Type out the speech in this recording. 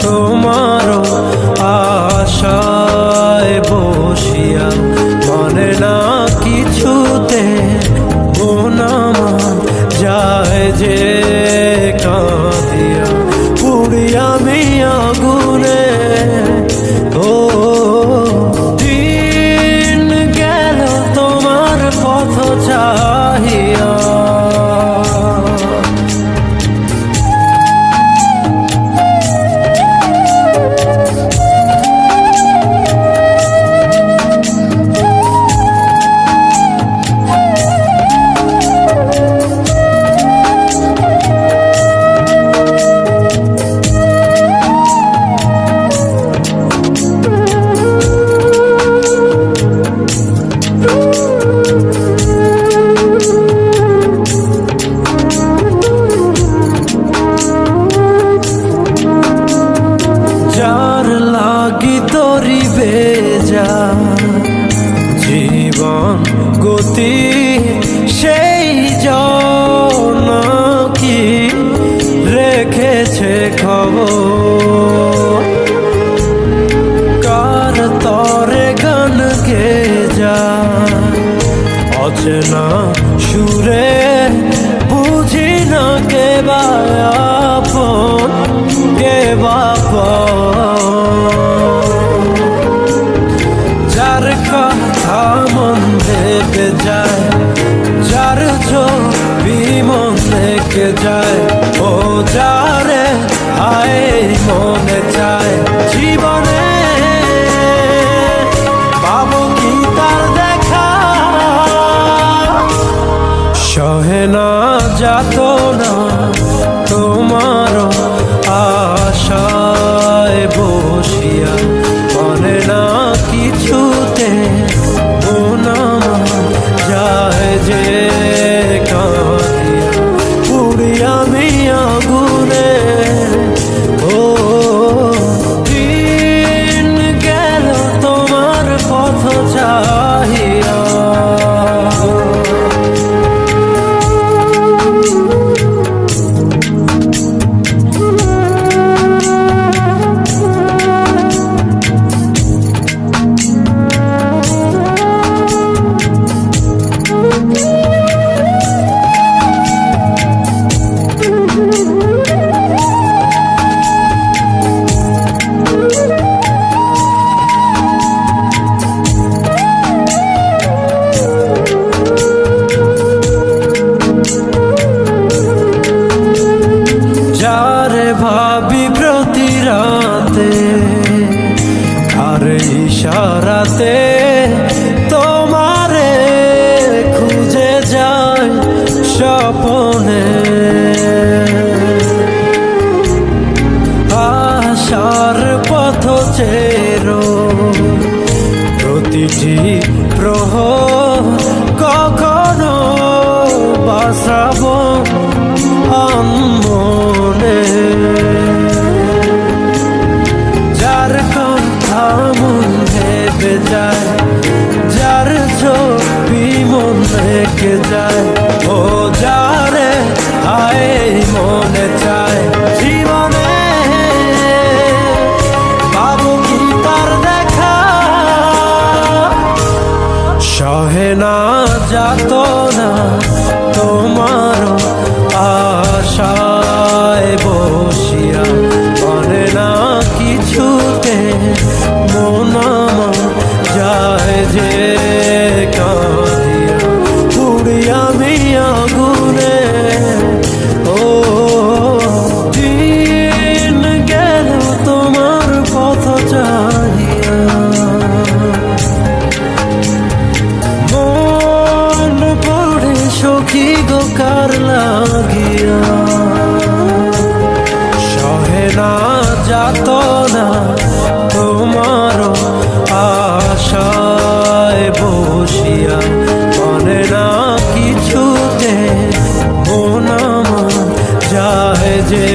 তোমারও আশায় বসিয়া, মানে না কিছুতে মন আমার যায় যে কাঁদিয়া, পুড়ি আমি আগুনে। ও দিন গেল তোমার পথ চাহিয়া, যার লাগি তরি বেজা জীবন গতি, সেই জন কি রেখেছে খবর, কার তরে গান গে যা অচেনা সুরে, বুঝি না কে বা আপন কে যার কথা মন থেকে যায়, যার ছবি মন থেকে যায়, ও যারে আয় মনে চায় জীবনে পাবো কি তার দেখা, সহে না যাতনা তোমারও আশায় বসিয়া, মানে না কিছুতে মন আমার যায় যে কাঁদিয়া, পুড়ি আমি আগুনে। ও দিন গেল তোমার পথ চাহিয়া, ভাবি প্রতি রাতে আর ইশারাতে তোমারে খুঁজে যায় স্বপনে, আশার পথ চেরো প্রতিটি প্রহর, কখনো বাসাবো মনে, যার কথা মন ভেবে যায়, যার ছবি মন রেখে যায়, ও যারে আয় মনে চায় জীবনে পাবো কি তার দেখা, সহে না যাতনা তোমারও আশায় বসিয়া, মানে না কিছুতে মন আমার যায় যে কাঁদিয়া, পুড়ি আমি আগুনে। ও দিন গেল তোমার পথ চাহিয়া, মন পড়ে সখী গো কার লাগিয়া, সহে না যাতনা তোমারও আশায় বসিয়া, মানে না কিছুতে মন আমার যায় যে